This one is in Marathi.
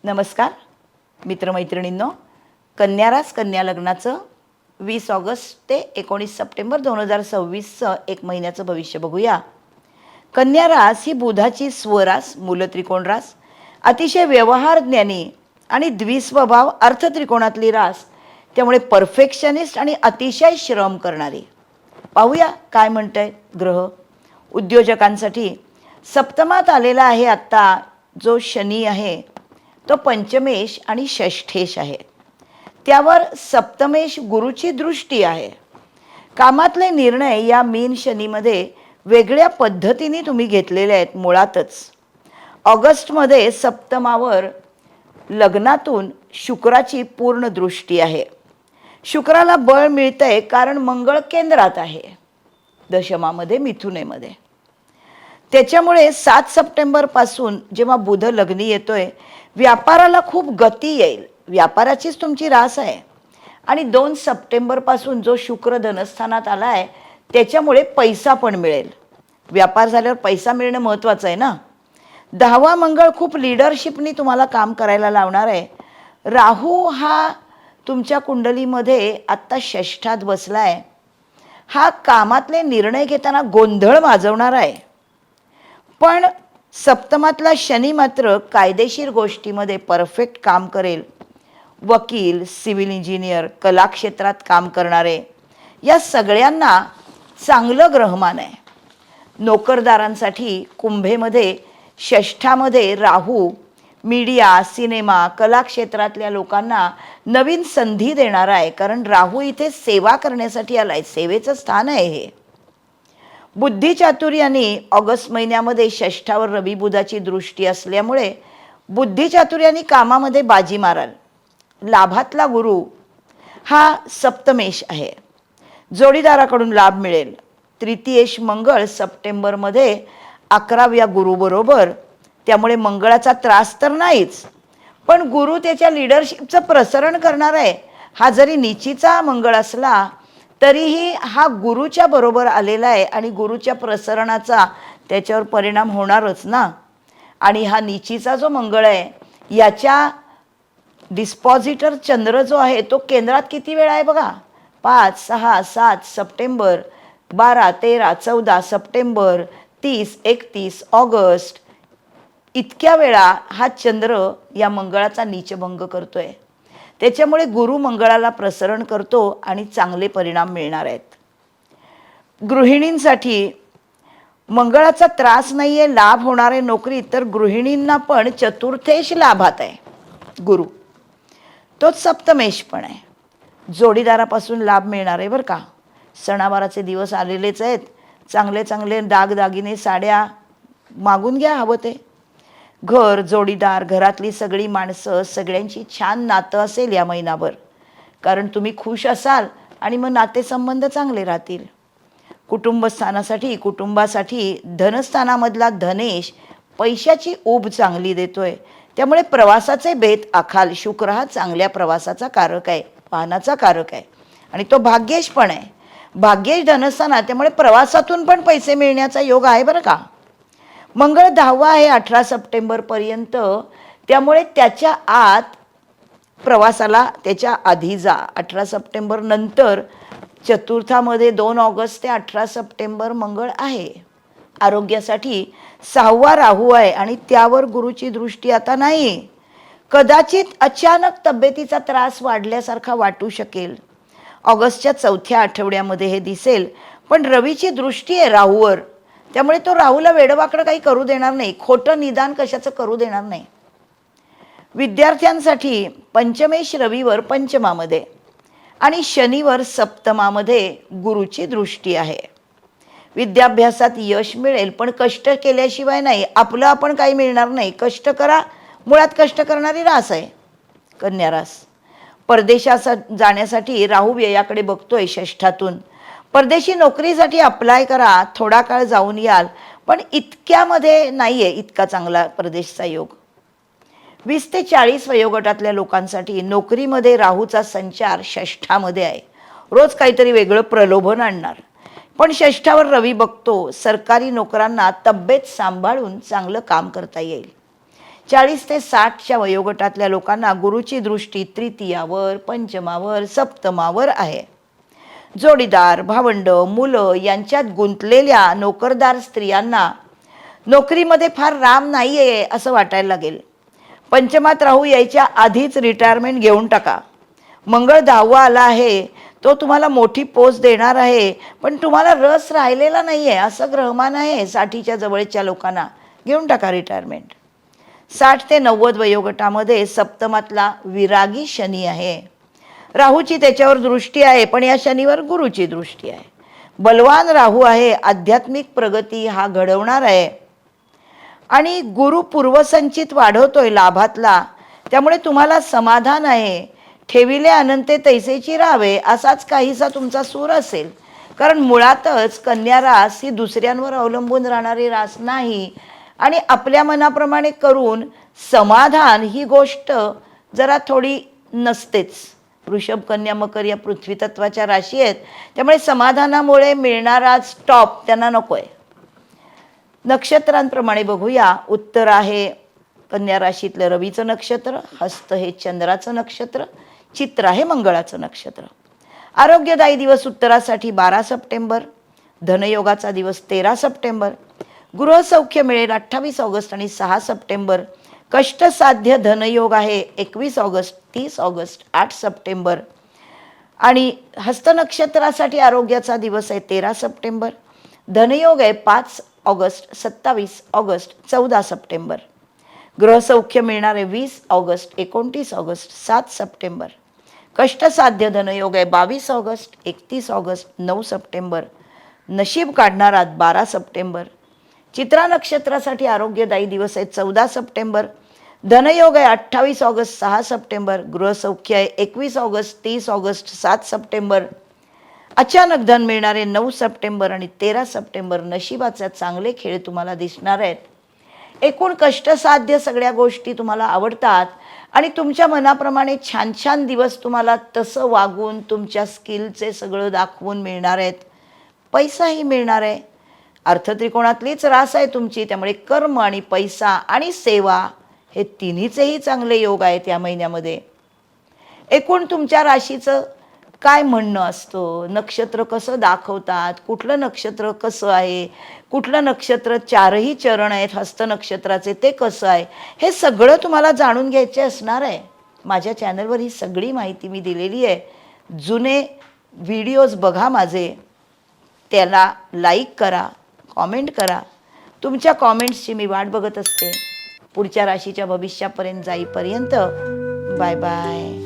नमस्कार मित्रमैत्रिणींनो, कन्या रास कन्या लग्नाचं 20 ऑगस्ट ते 19 सप्टेंबर 2026चं एक महिन्याचं भविष्य बघूया. कन्या रास ही बुधाची स्वरास, मूलत्रिकोण रास, अतिशय व्यवहार ज्ञानी आणि द्विस्वभाव अर्थत्रिकोणातली रास, त्यामुळे परफेक्शनिस्ट आणि अतिशय श्रम करणारी. पाहूया काय म्हणतंय ग्रह. उद्योजकांसाठी सप्तमात आलेला आहे आत्ता जो शनी आहे तो पंचमेश आणि षष्ठेश आहे. त्यावर सप्तमेश गुरुची दृष्टी आहे. कामातले निर्णय या मीन शनीमध्ये वेगळ्या पद्धतीने तुम्ही घेतलेले आहेत. मुळातच ऑगस्टमध्ये सप्तमावर लग्नातून शुक्राची पूर्ण दृष्टी आहे. शुक्राला बळ मिळतंय कारण मंगळ केंद्रात आहे, दशमामध्ये, मिथुनेमध्ये. त्याच्यामुळे 7 सप्टेंबरपासून जेव्हा बुध लग्नी येतोय, व्यापाराला खूप गती येईल. व्यापाराचीच तुमची रास आहे. आणि 2 सप्टेंबरपासून जो शुक्र धनस्थानात आला आहे त्याच्यामुळे पैसा पण मिळेल. व्यापार झाल्यावर पैसा मिळणं महत्त्वाचं आहे ना. 10वा मंगळ खूप लिडरशिपनी तुम्हाला काम करायला लावणार आहे. राहू हा तुमच्या कुंडलीमध्ये आत्ता षष्ठात बसला आहे. हा कामातले निर्णय घेताना गोंधळ माजवणार आहे. पण सप्तमातला शनी मात्र कायदेशीर गोष्टीमध्ये परफेक्ट काम करेल. वकील, सिव्हिल इंजिनियर, कला क्षेत्रात काम करणारे या सगळ्यांना चांगलं ग्रहमान आहे. नोकरदारांसाठी कुंभेमध्ये षष्ठामध्ये राहू मीडिया, सिनेमा, कला क्षेत्रातल्या लोकांना नवीन संधी देणार आहे. कारण राहू इथे सेवा करण्यासाठी आलाय. सेवेचं स्थान आहे हे. बुद्धिचातुर्याने ऑगस्ट महिन्यामध्ये षष्ठावर रवी बुधाची दृष्टी असल्यामुळे बुद्धिचातुर्याने कामामध्ये बाजी माराल. लाभातला गुरु हा सप्तमेश आहे. जोडीदाराकडून लाभ मिळेल. तृतीयेश मंगळ सप्टेंबरमध्ये 11व्या गुरुबरोबर, त्यामुळे मंगळाचा त्रास तर नाहीच, पण गुरु त्याच्या लिडरशिपचं प्रसरण करणार आहे. हा जरी नीचीचा मंगळ असला तरीही हा गुरुच्या बरोबर आलेला आहे आणि गुरुच्या प्रसरणाचा त्याच्यावर परिणाम होणारच ना. आणि हा नीचीचा जो मंगळ आहे याच्या डिस्पॉझिटर चंद्र जो आहे तो केंद्रात किती वेळा आहे बघा. 5, 6, 7 सप्टेंबर, 12, 13, 14 सप्टेंबर, 30, 31 ऑगस्ट, इतक्या वेळा हा चंद्र या मंगळाचा नीचभंग करतोय. त्याच्यामुळे गुरु मंगळाला प्रसरण करतो आणि चांगले परिणाम मिळणार आहेत. गृहिणींसाठी मंगळाचा त्रास नाही आहे, लाभ होणार आहे नोकरीत. तर गृहिणींना पण चतुर्थेश लाभात आहे गुरु, तोच सप्तमेश पण आहे. जोडीदारापासून लाभ मिळणार आहे बरं का. सणावाराचे दिवस आलेलेच आहेत. चांगले चांगले दागदागिने, साड्या मागून घ्या हवं ते. घर, जोडीदार, घरातली सगळी माणसं, सगळ्यांची छान नातं असेल या महिनाभर. कारण तुम्ही खुश असाल आणि मग नातेसंबंध चांगले राहतील. कुटुंबस्थानासाठी, कुटुंबासाठी धनस्थानामधला धनेश पैशाची ऊब चांगली देतोय. त्यामुळे प्रवासाचे बेत आखाल. शुक्र हा चांगल्या प्रवासाचा कारक आहे, वाहनाचा कारक आहे आणि तो भाग्येश पण आहे. भाग्येश धनस्थानात, त्यामुळे प्रवासातून पण पैसे मिळण्याचा योग आहे बरं का. मंगळ 10वा आहे 18 सप्टेंबरपर्यंत, त्यामुळे त्याच्या आत प्रवासाला त्याच्या आधी जा. 18 सप्टेंबर नंतर चतुर्थामध्ये 2 ऑगस्ट ते 18 सप्टेंबर मंगळ आहे. आरोग्यासाठी 6वा राहू आहे आणि त्यावर गुरुची दृष्टी आता नाही. कदाचित अचानक तब्येतीचा त्रास वाढल्यासारखा वाटू शकेल. ऑगस्टच्या 4थ्या आठवड्यामध्ये हे दिसेल. पण रवीची दृष्टी आहे राहूवर, त्यामुळे तो राहूला वेडवाकडं काही करू देणार नाही. खोटं निदान कशाचं करू देणार नाही. विद्यार्थ्यांसाठी पंचमेश रवीवर पंचमामध्ये आणि शनिवर सप्तमामध्ये गुरुची दृष्टी आहे. विद्याभ्यासात यश मिळेल, पण कष्ट केल्याशिवाय नाही. आपलं आपण काही मिळणार नाही. कष्ट करा. मुळात कष्ट करणारी रास आहे कन्या रास. परदेशात जाण्यासाठी राहू व्ययाकडे बघतोय षष्ठातून. परदेशी नोकरीसाठी अप्लाय करा. थोडा काळ जाऊन याल, पण इतक्यामध्ये नाही आहे इतका चांगला परदेशचा योग. 20 ते 40 वयोगटातल्या लोकांसाठी नोकरीमध्ये राहूचा संचार षष्ठामध्ये आहे. रोज काहीतरी वेगळं प्रलोभन आणणार. पण षष्ठावर रवी बघतो. सरकारी नोकरांना तब्येत सांभाळून चांगलं काम करता येईल. 40 ते 60च्या वयोगटातल्या लोकांना गुरुची दृष्टी तृतीयावर, पंचमावर, सप्तमावर आहे. जोडीदार, भावंड, मुलं यांच्यात गुंतलेल्या नोकरदार स्त्रियांना नोकरीमध्ये फार राम नाही आहे असं वाटायला लागेल. पंचमात राहू यायच्या आधीच रिटायरमेंट घेऊन टाका. मंगळ 10वा आला आहे, तो तुम्हाला मोठी पोस्ट देणार आहे, पण तुम्हाला रस राहिलेला नाही आहे असं ग्रहमान आहे. 60च्या जवळच्या लोकांना घेऊन टाका रिटायरमेंट. 60 ते 90 वयोगटामध्ये सप्तमातला विरागी शनी आहे. राहूची त्याच्यावर दृष्टी आहे, पण या शनीवर गुरुची दृष्टी आहे. बलवान राहू आहे, आध्यात्मिक प्रगती हा घडवणार आहे. आणि गुरु पूर्वसंचित वाढवतोय लाभातला, त्यामुळे तुम्हाला समाधान आहे. ठेविले अनंते तैसेची राहावे असाच काहीसा तुमचा सूर असेल. कारण मुळातच कन्या रास ही दुसऱ्यांवर अवलंबून राहणारी रास नाही. आणि आपल्या मनाप्रमाणे करून समाधान ही गोष्ट जरा थोडी नसतेच. वृषभ, कन्या, मकर या पृथ्वी तत्वाच्या राशी आहेत, त्यामुळे समाधानामुळे मिळणारा स्टॉप त्यांना नको आहे. नक्षत्रांप्रमाणे बघूया. उत्तर आहे कन्या राशीतलं रवीचं नक्षत्र, हस्त हे चंद्राचं नक्षत्र, चित्र आहे मंगळाचं नक्षत्र. आरोग्यदायी दिवस उत्तरासाठी 12 सप्टेंबर, धनयोगाचा दिवस 13 सप्टेंबर, गृहसौख्य मिळेल 28 ऑगस्ट आणि 6 सप्टेंबर. कष्टसाध्य धनयोग आहे 21 ऑगस्ट, 30 ऑगस्ट, 8 सप्टेंबर. आणि हस्त नक्षत्रासाठी आरोग्याचा दिवस आहे 13 सप्टेंबर. धनयोग आहे 5 ऑगस्ट, 27 ऑगस्ट, 14 सप्टेंबर. गृहसौख्य मिळणार आहे 20 ऑगस्ट, 29 ऑगस्ट, 7 सप्टेंबर. कष्टसाध्य धनयोग आहे 22 ऑगस्ट, 31 ऑगस्ट, 9 सप्टेंबर. नशीब काढणारा 12 सप्टेंबर. चित्रा नक्षत्रासाठी आरोग्यदायी दिवस आहे 14 सप्टेंबर. धनयोग आहे 28 ऑगस्ट, 6 सप्टेंबर. गृहसौख्य आहे 21 ऑगस्ट, 30 ऑगस्ट, 7 सप्टेंबर. अचानक धन मिळणारे 9 सप्टेंबर आणि 13 सप्टेंबर. नशिबाचे चांगले खेळ तुम्हाला दिसणार आहेत. एकूण कष्टसाध्य सगळ्या गोष्टी तुम्हाला आवडतात आणि तुमच्या मनाप्रमाणे छान छान दिवस तुम्हाला तसं वागून तुमच्या स्किलचे सगळं दाखवून मिळणार आहेत. पैसाही मिळणार आहे. अर्थत्रिकोणातलीच रास आहे तुमची, त्यामुळे कर्म आणि पैसा आणि सेवा हे तिन्हीचेही चांगले योग आहेत या महिन्यामध्ये. एकूण तुमच्या राशीचं काय म्हणणं असतं, नक्षत्र कसं दाखवतात, कुठलं नक्षत्र कसं आहे, कुठलं नक्षत्र 4ही चरण आहेत हस्त नक्षत्राचे ते कसं आहे, हे सगळं तुम्हाला जाणून घ्यायचे असणार आहे. माझ्या चॅनलवर ही सगळी माहिती मी दिलेली आहे. जुने व्हिडिओज बघा माझे, त्याला लाईक करा, कॉमेंट करा. तुमच्या कॉमेंट्सची मी वाट बघत असते. पुढच्या राशीच्या भविष्यापर्यंत जाईपर्यंत बाय बाय.